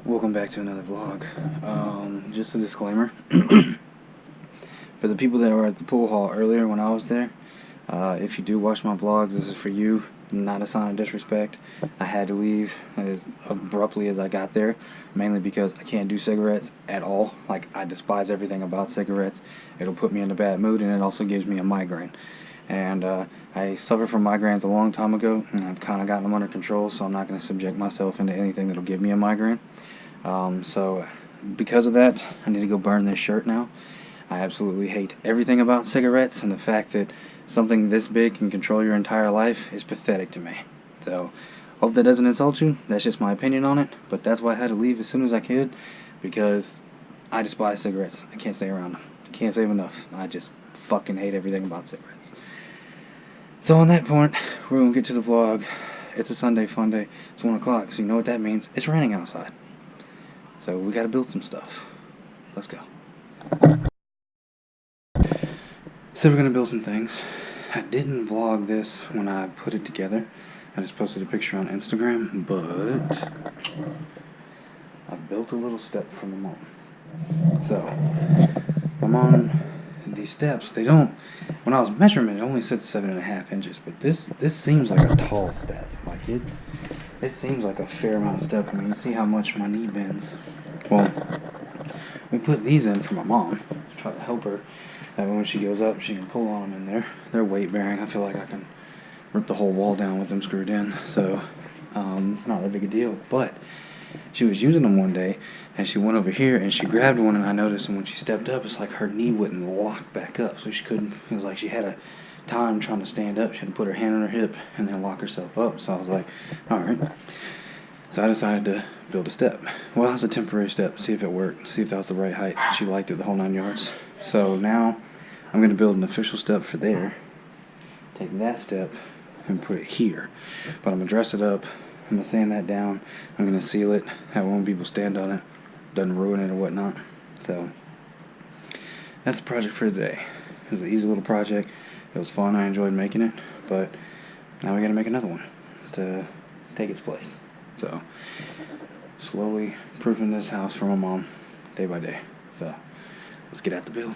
Welcome back to another vlog. Just a disclaimer. For the people that were at the pool hall earlier when I was there, if you do watch my vlogs, this is for you, not a sign of disrespect. I had to leave as abruptly as I got there, mainly because I can't do cigarettes at all. Like, I despise everything about cigarettes. It'll put me in a bad mood, and it also gives me a migraine. And I suffered from migraines a long time ago, and I've kind of gotten them under control, so I'm not going to subject myself into anything that'll give me a migraine. So because of that, I need to go burn this shirt now. I absolutely hate everything about cigarettes, and the fact that something this big can control your entire life is pathetic to me. So, hope that doesn't insult you. That's just my opinion on it, but that's why I had to leave as soon as I could, because I despise cigarettes. I can't stay around them. I can't save enough. I just fucking hate everything about cigarettes. So on that point, we're going to get to the vlog. It's a Sunday fun day. It's 1 o'clock, so you know what that means. It's raining outside. So we gotta build some stuff. Let's go. So we're gonna build some things. I didn't vlog this when I put it together. I just posted a picture on Instagram, but I built a little step for my mom. So I'm on these steps. They don't. When I was measuring it only said 7.5 inches, but this seems like a tall step. Like it seems like a fair amount of step. I mean, you see how much my knee bends. Well, we put these in for my mom to try to help her. That way when she goes up, she can pull on them in there. They're weight bearing. I feel like I can rip the whole wall down with them screwed in. So it's not that big a deal. But she was using them one day, and she went over here and she grabbed one, and I noticed when she stepped up, it's like her knee wouldn't lock back up, so she couldn't. It was like she had a time trying to stand up. She had to put her hand on her hip and then lock herself up. So I was like, all right. So I decided to build a step. Well, it's a temporary step. See if it worked. See if that was the right height. She liked it, the whole 9 yards. So now I'm going to build an official step for there. Take that step and put it here. But I'm going to dress it up. I'm going to sand that down. I'm going to seal it. That way when people stand on it, doesn't ruin it or whatnot. So that's the project for today. It was an easy little project. It was fun. I enjoyed making it. But now we got to make another one to take its place. So, slowly proofing this house for my mom, day by day. So, let's get at the build.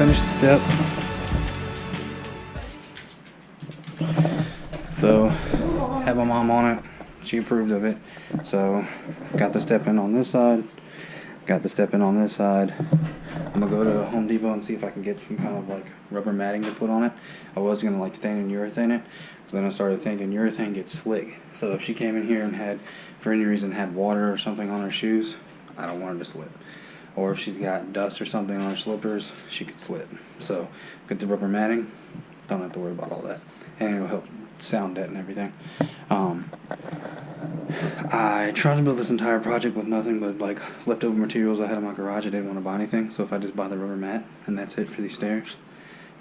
finished step. So, had my mom on it. She approved of it. So, got the step in on this side. Got the step in on this side. I'm gonna go to Home Depot and see if I can get some kind of like rubber matting to put on it. I was gonna like stain and urethane it, but then I started thinking urethane gets slick. So if she came in here and had, for any reason, had water or something on her shoes, I don't want her to slip. Or if she's got dust or something on her slippers, she could slip. So get the rubber matting, don't have to worry about all that, and it'll help sound it and everything. I tried to build this entire project with nothing but like leftover materials I had in my garage. I didn't want to buy anything, so if I just buy the rubber mat and that's it for these stairs,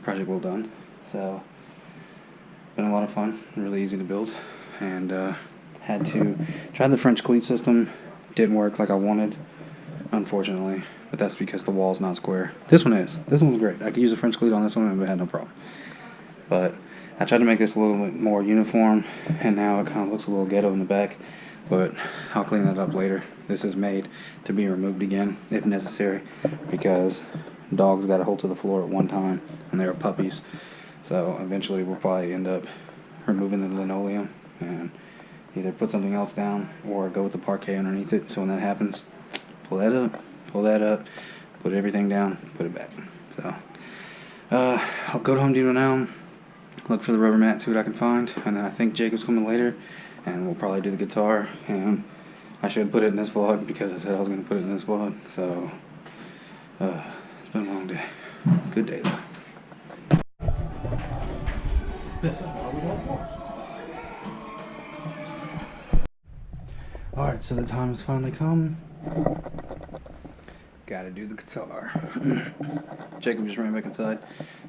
project well done. So been a lot of fun, really easy to build, and had to try the French cleat system. Didn't work like I wanted, unfortunately, but that's because the wall's not square. This one is. This one's great. I could use a French cleat on this one and I had no problem. But I tried to make this a little bit more uniform, and now it kind of looks a little ghetto in the back, but I'll clean that up later. This is made to be removed again, if necessary, because dogs got a hold to the floor at one time, and they were puppies. So eventually we'll probably end up removing the linoleum and either put something else down or go with the parquet underneath it. So when that happens, pull that up, put everything down, put it back. So I'll go to Home Depot now, look for the rubber mat, see what I can find, and then I think Jacob's coming later, and we'll probably do the guitar. And I should put it in this vlog because I said I was going to put it in this vlog. So it's been a long day. Good day though. Alright, so the time has finally come. Gotta do the guitar. Jacob just ran back inside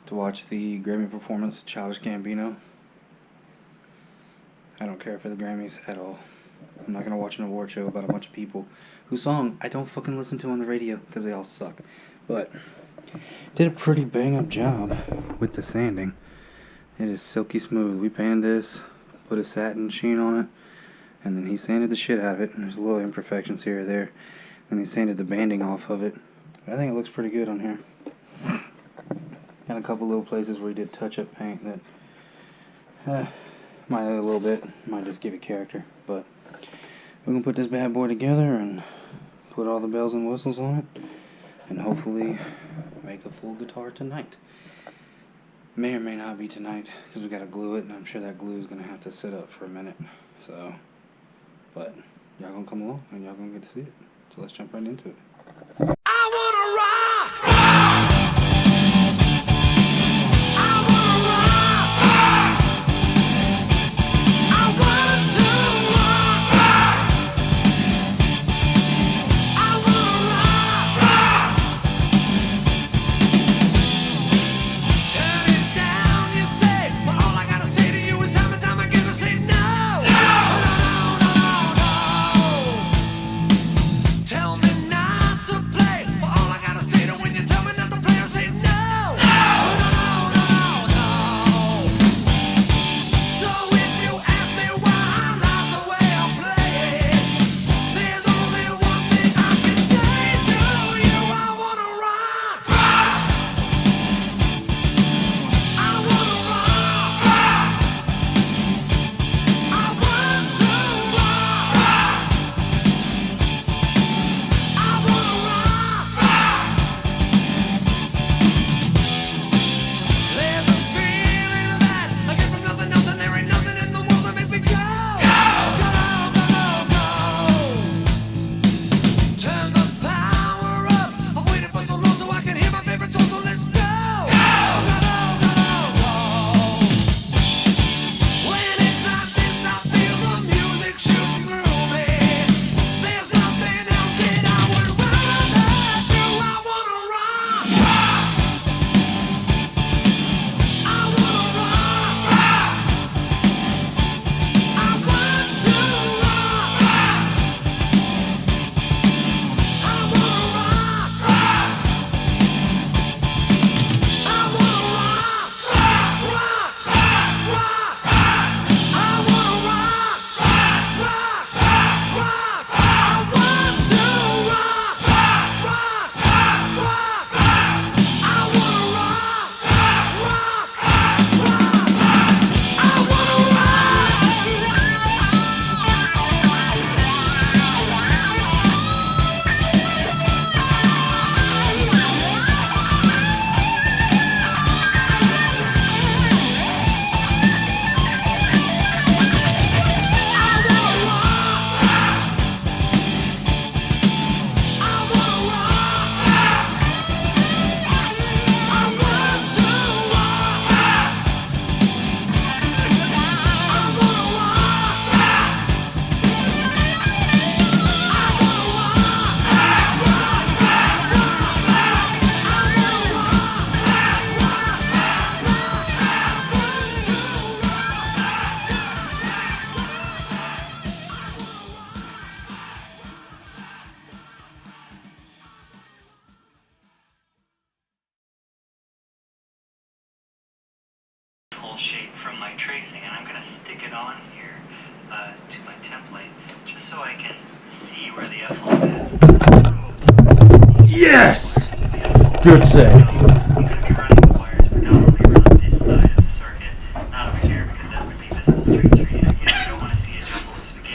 to watch the Grammy performance of Childish Gambino. I don't care for the Grammys at all. I'm not gonna watch an award show about a bunch of people whose song I don't fucking listen to on the radio because they all suck. But did a pretty bang up job with the sanding. It is silky smooth. We painted this, put a satin sheen on it, and then he sanded the shit out of it. There's little imperfections here or there, and he sanded the banding off of it. But I think it looks pretty good on here. Got a couple little places where he did touch-up paint that might add a little bit, might just give it character. But we're gonna put this bad boy together and put all the bells and whistles on it, and hopefully make a full guitar tonight. May or may not be tonight, because we gotta glue it, and I'm sure that glue is gonna have to sit up for a minute. So, but y'all gonna come along, and y'all gonna get to see it. So let's jump right into it. I wanna rock! Tell me not to play. oval shape from my tracing, and I'm going to stick it on here to my template just so I can see where the F line is. Yes! Good save.